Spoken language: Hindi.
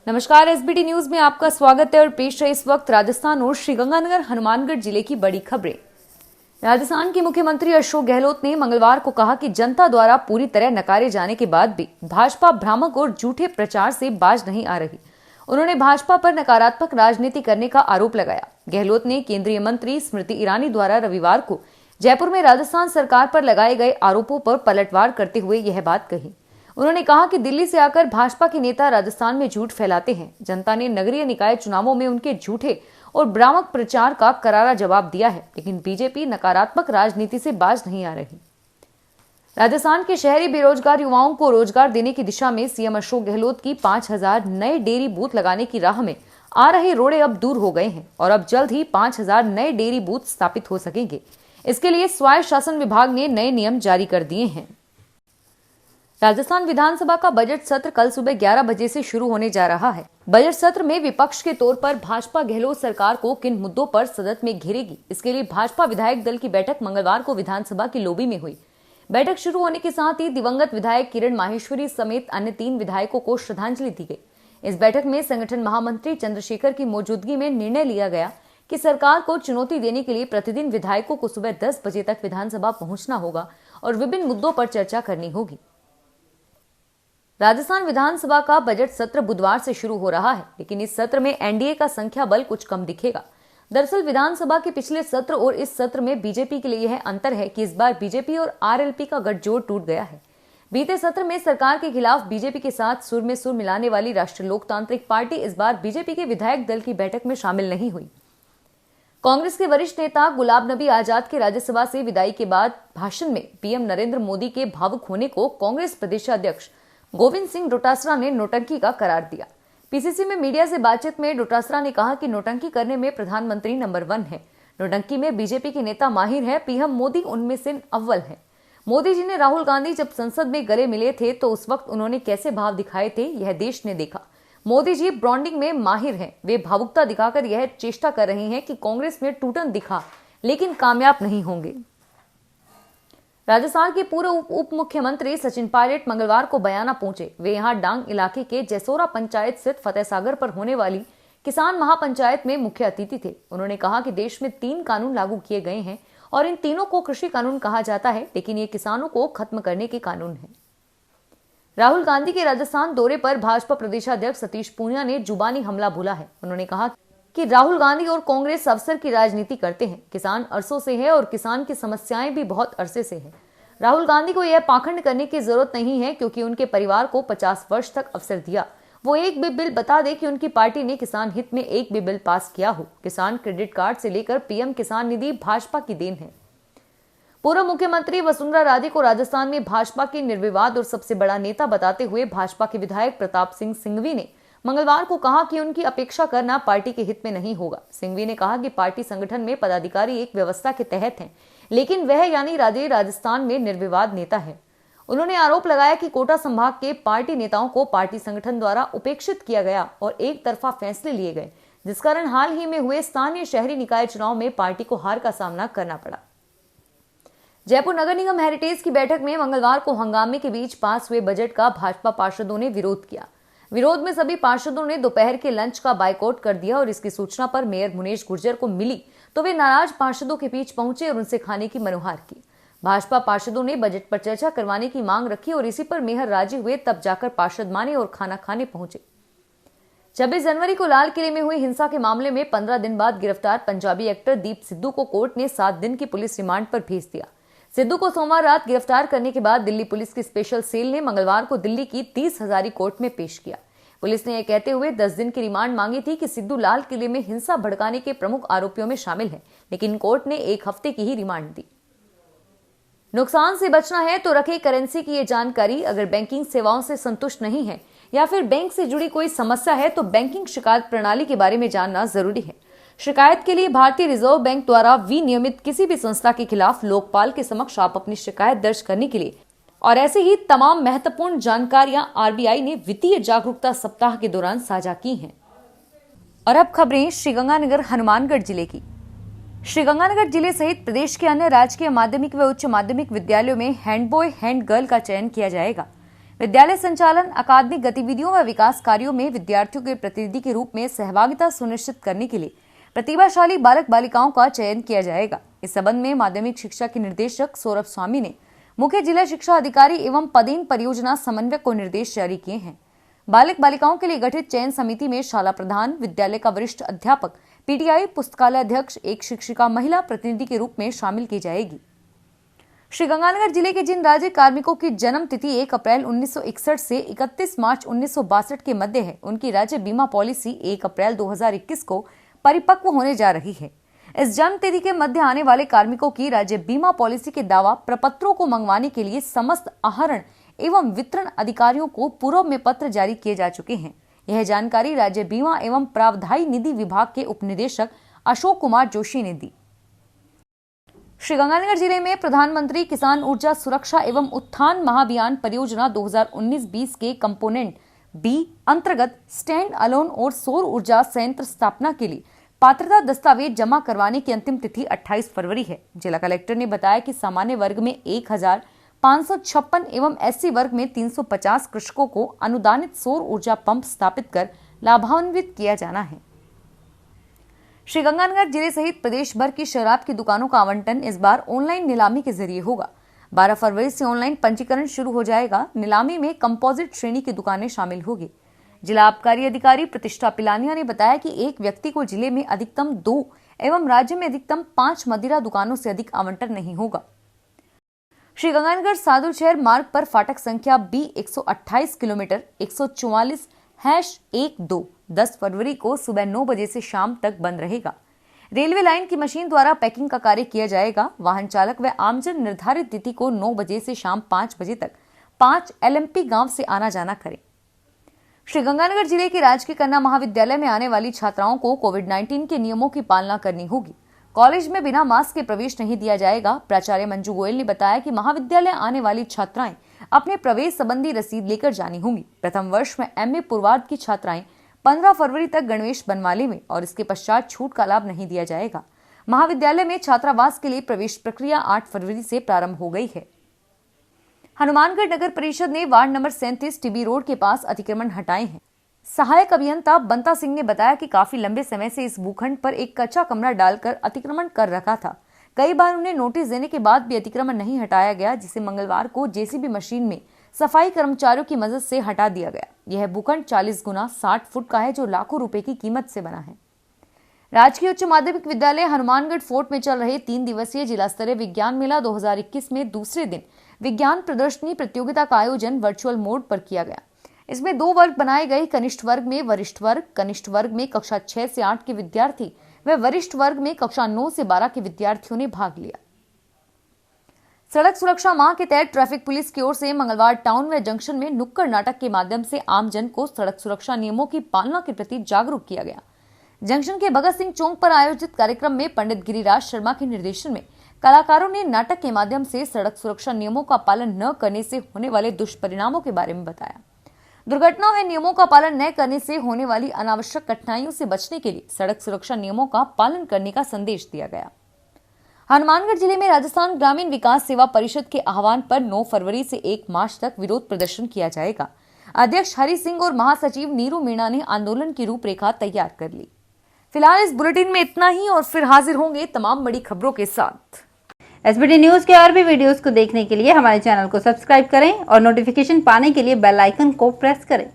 नमस्कार, एसबीटी न्यूज में आपका स्वागत है और पेश है इस वक्त राजस्थान और श्रीगंगानगर हनुमानगढ़ जिले की बड़ी खबरें। राजस्थान के मुख्यमंत्री अशोक गहलोत ने मंगलवार को कहा कि जनता द्वारा पूरी तरह नकारे जाने के बाद भी भाजपा भ्रामक और झूठे प्रचार से बाज नहीं आ रही। उन्होंने भाजपा पर नकारात्मक राजनीति करने का आरोप लगाया। गहलोत ने केंद्रीय मंत्री स्मृति ईरानी द्वारा रविवार को जयपुर में राजस्थान सरकार पर लगाए गए आरोपों पर पलटवार करते हुए यह बात कही। उन्होंने कहा कि दिल्ली से आकर भाजपा के नेता राजस्थान में झूठ फैलाते हैं। जनता ने नगरीय निकाय चुनावों में उनके झूठे और भ्रामक प्रचार का करारा जवाब दिया है, लेकिन बीजेपी नकारात्मक राजनीति से बाज नहीं आ रही। राजस्थान के शहरी बेरोजगार युवाओं को रोजगार देने की दिशा में सीएम अशोक गहलोत की 5000 नए डेयरी बूथ लगाने की राह में आ रहे रोड़े अब दूर हो गए हैं और अब जल्द ही 5000 नए डेयरी बूथ स्थापित हो सकेंगे। इसके लिए स्वायत्त शासन विभाग ने नए नियम जारी कर दिए हैं। राजस्थान विधानसभा का बजट सत्र कल सुबह 11 बजे से शुरू होने जा रहा है। बजट सत्र में विपक्ष के तौर पर भाजपा गहलोत सरकार को किन मुद्दों पर सदन में घेरेगी, इसके लिए भाजपा विधायक दल की बैठक मंगलवार को विधानसभा की लॉबी में हुई। बैठक शुरू होने के साथ ही दिवंगत विधायक किरण माहेश्वरी समेत अन्य 3 विधायकों को श्रद्धांजलि दी गई। इस बैठक में संगठन महामंत्री चंद्रशेखर की मौजूदगी में निर्णय लिया गया कि सरकार को चुनौती देने के लिए प्रतिदिन विधायकों को सुबह 10 बजे तक विधानसभा पहुंचना होगा और विभिन्न मुद्दों पर चर्चा करनी होगी। राजस्थान विधानसभा का बजट सत्र बुधवार से शुरू हो रहा है, लेकिन इस सत्र में एनडीए का संख्या बल कुछ कम दिखेगा। दरअसल विधानसभा के पिछले सत्र और इस सत्र में बीजेपी के लिए यह अंतर है कि इस बार बीजेपी और आरएलपी का गठजोड़ टूट गया है। बीते सत्र में सरकार के खिलाफ बीजेपी के साथ सुर में सुर मिलाने वाली राष्ट्रीय लोकतांत्रिक पार्टी इस बार बीजेपी के विधायक दल की बैठक में शामिल नहीं हुई। कांग्रेस के वरिष्ठ नेता गुलाम नबी आजाद के राज्यसभा से विदाई के बाद भाषण में पीएम नरेंद्र मोदी के भावुक होने को कांग्रेस प्रदेशाध्यक्ष गोविंद सिंह डोटासरा ने नौटंकी का करार दिया। पीसीसी में मीडिया से बातचीत में डोटासरा ने कहा कि नौटंकी करने में प्रधानमंत्री नंबर 1 है। नौटंकी में बीजेपी के नेता माहिर है, पीएम मोदी उनमें से अव्वल है। मोदी जी ने राहुल गांधी जब संसद में गले मिले थे तो उस वक्त उन्होंने कैसे भाव दिखाए थे, यह देश ने देखा। मोदी जी ब्रांडिंग में माहिर हैं। वे भावुकता दिखाकर यह चेष्टा कर रहे हैं कि कांग्रेस में टूटन दिखा, लेकिन कामयाब नहीं होंगे। राजस्थान के पूर्व उप मुख्यमंत्री सचिन पायलट मंगलवार को बयाना पहुंचे। वे यहां डांग इलाके के जैसोरा पंचायत स्थित फतेह सागर पर होने वाली किसान महापंचायत में मुख्य अतिथि थे। उन्होंने कहा कि देश में 3 कानून लागू किए गए हैं और इन तीनों को कृषि कानून कहा जाता है, लेकिन ये किसानों को खत्म करने के कानून हैं। राहुल गांधी के राजस्थान दौरे पर भाजपा प्रदेशाध्यक्ष सतीश पूनिया ने जुबानी हमला बोला है। उन्होंने कहा कि राहुल गांधी और कांग्रेस अवसर की राजनीति करते हैं। किसान अरसों से है और किसान की समस्याएं भी बहुत अरसे से है। राहुल गांधी को यह पाखंड करने की जरूरत नहीं है, क्योंकि उनके परिवार को 50 वर्ष तक अवसर दिया। वो एक भी बिल बता दे कि उनकी पार्टी ने किसान हित में एक भी बिल पास किया हो। किसान क्रेडिट कार्ड से लेकर पीएम किसान निधि भाजपा की देन है। पूर्व मुख्यमंत्री वसुंधरा राजे को राजस्थान में भाजपा के निर्विवाद और सबसे बड़ा नेता बताते हुए भाजपा के विधायक प्रताप सिंह सिंघवी ने मंगलवार को कहा कि उनकी अपेक्षा करना पार्टी के हित में नहीं होगा। सिंघवी ने कहा कि पार्टी संगठन में पदाधिकारी एक व्यवस्था के तहत हैं, लेकिन वह यानी राजे राजस्थान में निर्विवाद नेता है। उन्होंने आरोप लगाया कि कोटा संभाग के पार्टी नेताओं को पार्टी संगठन द्वारा उपेक्षित किया गया और एक तरफा फैसले लिए गए, जिस कारण हाल ही में हुए स्थानीय शहरी निकाय चुनाव में पार्टी को हार का सामना करना पड़ा। जयपुर नगर निगम हेरिटेज की बैठक में मंगलवार को हंगामे के बीच पास हुए बजट का भाजपा पार्षदों ने विरोध किया। विरोध में सभी पार्षदों ने दोपहर के लंच का बायकॉट कर दिया और इसकी सूचना पर मेयर मुनेश गुर्जर को मिली तो वे नाराज पार्षदों के बीच पहुंचे और उनसे खाने की मनुहार की। भाजपा पार्षदों ने बजट पर चर्चा करवाने की मांग रखी और इसी पर मेहर राजी हुए, तब जाकर पार्षद माने और खाना खाने पहुंचे। 26 जनवरी को लाल किले में हुई हिंसा के मामले में 15 दिन बाद गिरफ्तार पंजाबी एक्टर दीप सिद्धू को कोर्ट ने 7 दिन की पुलिस रिमांड पर भेज दिया। सिद्धू को सोमवार रात गिरफ्तार करने के बाद दिल्ली पुलिस की स्पेशल सेल ने मंगलवार को दिल्ली की 30 हजारी कोर्ट में पेश किया। पुलिस ने यह कहते हुए 10 दिन की रिमांड मांगी थी कि सिद्धू लाल किले में हिंसा भड़काने के प्रमुख आरोपियों में शामिल है, लेकिन कोर्ट ने 1 हफ्ते की ही रिमांड दी। नुकसान से बचना है तो रखे करेंसी की ये जानकारी। अगर बैंकिंग सेवाओं से संतुष्ट नहीं है या फिर बैंक से जुड़ी कोई समस्या है तो बैंकिंग शिकायत प्रणाली के बारे में जानना जरूरी है। शिकायत के लिए भारतीय रिजर्व बैंक द्वारा विनियमित किसी भी संस्था के खिलाफ लोकपाल के समक्ष आप अपनी शिकायत दर्ज करने के लिए और ऐसे ही तमाम महत्वपूर्ण जानकारियां आरबीआई ने वित्तीय जागरूकता सप्ताह के दौरान साझा की हैं। और अब खबरें श्रीगंगानगर हनुमानगढ़ जिले की। श्रीगंगानगर जिले सहित प्रदेश के अन्य राजकीय माध्यमिक व उच्च माध्यमिक विद्यालयों में हैंड बॉय हैंड गर्ल का चयन किया जाएगा। विद्यालय संचालन, अकादमिक गतिविधियों व विकास कार्यों में विद्यार्थियों के प्रतिनिधि के रूप में सहभागिता सुनिश्चित करने के लिए प्रतिभाशाली बालक बालिकाओं का चयन किया जाएगा। इस संबंध में माध्यमिक शिक्षा के निदेशक सौरभ स्वामी ने मुख्य जिला शिक्षा अधिकारी एवं पदेन परियोजना समन्वयक को निर्देश जारी किए हैं। बालक बालिकाओं के लिए गठित चयन समिति में शाला प्रधान, विद्यालय का वरिष्ठ अध्यापक, पीटीआई, पुस्तकालय अध्यक्ष, एक शिक्षिका महिला प्रतिनिधि के रूप में शामिल की जाएगी। श्रीगंगानगर जिले के जिन राज्य कार्मिकों की जन्म तिथि 1 अप्रैल 1961 से 31 मार्च 1962 के मध्य है, उनकी राज्य बीमा पॉलिसी 1 अप्रैल 2021 को परिपक्व होने जा रही है। इस जन्म तिथि के मध्य आने वाले कार्मिकों की राज्य बीमा पॉलिसी के दावा प्रपत्रों को मंगवाने के लिए समस्त आहरण एवं वितरण अधिकारियों को पूर्व में पत्र जारी किए जा चुके हैं। यह जानकारी राज्य बीमा एवं प्रावधायी निधि विभाग के उपनिदेशक अशोक कुमार जोशी ने दी। श्रीगंगानगर जिले में प्रधानमंत्री किसान ऊर्जा सुरक्षा एवं उत्थान महाभियान परियोजना 2019-20 के कंपोनेंट बी अंतर्गत स्टैंड अलोन और सौर ऊर्जा संयंत्र स्थापना के लिए पात्रता दस्तावेज जमा करवाने की अंतिम तिथि 28 फरवरी है। जिला कलेक्टर ने बताया कि सामान्य वर्ग में 1556 एवं एससी वर्ग में 350 कृषकों को अनुदानित सौर ऊर्जा पंप स्थापित कर लाभान्वित किया जाना है। श्रीगंगानगर जिले सहित प्रदेश भर की शराब की दुकानों का आवंटन इस बार ऑनलाइन नीलामी के जरिए होगा। 12 फरवरी से ऑनलाइन पंजीकरण शुरू हो जाएगा। नीलामी में कंपोजिट श्रेणी की दुकानें शामिल होगी। जिला आबकारी अधिकारी प्रतिष्ठा पिलानिया ने बताया कि एक व्यक्ति को जिले में अधिकतम 2 एवं राज्य में अधिकतम 5 मदिरा दुकानों से अधिक आवंटन नहीं होगा। श्रीगंगानगर सादुल शहर मार्ग पर फाटक संख्या B 128 किलोमीटर 144/12 10 फरवरी को सुबह 9 बजे से शाम तक बंद रहेगा। रेलवे लाइन की मशीन द्वारा पैकिंग का कार्य किया जाएगा। वाहन चालक व आमजन निर्धारित तिथि को 9 बजे से शाम 5 बजे तक 5 LMP गांव से आना जाना करें। श्रीगंगानगर जिले के राजकीय कन्या महाविद्यालय में आने वाली छात्राओं को कोविड-19 के नियमों की पालना करनी होगी। कॉलेज में बिना मास्क के प्रवेश नहीं दिया जाएगा। प्राचार्य मंजू गोयल ने बताया कि महाविद्यालय आने वाली छात्राएं अपने प्रवेश संबंधी रसीद लेकर जानी होंगी। प्रथम वर्ष में MA पूर्वार्ध की छात्राएं 15 फरवरी तक गणवेश बनवाले में और इसके पश्चात छूट का लाभ नहीं दिया जाएगा। महाविद्यालय में छात्रावास के लिए प्रवेश प्रक्रिया 8 फरवरी से प्रारंभ हो गई है। हनुमानगढ़ नगर परिषद ने वार्ड नंबर 37 टीबी रोड के पास अतिक्रमण हटाए हैं। सहायक अभियंता बंता सिंह ने बताया कि काफी लंबे समय से इस भूखंड पर एक कच्चा कमरा डालकर अतिक्रमण कर रखा था। कई बार उन्हें नोटिस देने के बाद भी अतिक्रमण नहीं हटाया गया, जिसे मंगलवार को जेसीबी मशीन में सफाई कर्मचारियों की मदद से हटा दिया गया। यह भूखंड 40 गुना 60 फुट का है, जो लाखों रुपए की कीमत से बना है। राजकीय उच्च माध्यमिक विद्यालय हनुमानगढ़ फोर्ट में चल रहे 3 दिवसीय जिला स्तरीय विज्ञान मेला 2021 में दूसरे दिन विज्ञान प्रदर्शनी प्रतियोगिता का आयोजन वर्चुअल मोड पर किया गया। इसमें 2 वर्ग बनाए गए। कनिष्ठ वर्ग में वरिष्ठ वर्ग, कनिष्ठ वर्ग में कक्षा 6 से 8 के विद्यार्थी व वरिष्ठ वर्ग में कक्षा 9 से 12 के विद्यार्थियों ने भाग लिया। सड़क सुरक्षा माह के तहत ट्रैफिक पुलिस की ओर से मंगलवार टाउन व जंक्शन में नुक्कड़ नाटक के माध्यम से आमजन को सड़क सुरक्षा नियमों की पालना के प्रति जागरूक किया गया। जंक्शन के भगत सिंह चौक पर आयोजित कार्यक्रम में पंडित गिरिराज शर्मा के निर्देशन में कलाकारों ने नाटक के माध्यम से सड़क सुरक्षा नियमों का पालन न करने से होने वाले दुष्परिणामों के बारे में बताया। दुर्घटनाओं व नियमों का पालन न करने से होने वाली अनावश्यक कठिनाइयों से बचने के लिए सड़क सुरक्षा नियमों का पालन करने का संदेश दिया गया। हनुमानगढ़ जिले में राजस्थान ग्रामीण विकास सेवा परिषद के आह्वान पर 9 फरवरी से 1 मार्च तक विरोध प्रदर्शन किया जाएगा। अध्यक्ष हरि सिंह और महासचिव नीरू मीणा ने आंदोलन की रूपरेखा तैयार कर ली। फिलहाल इस बुलेटिन में इतना ही और फिर हाजिर होंगे तमाम बड़ी खबरों के साथ। एसबीटी न्यूज के और भी वीडियोस को देखने के लिए हमारे चैनल को सब्सक्राइब करें और नोटिफिकेशन पाने के लिए बेल आइकन को प्रेस करें।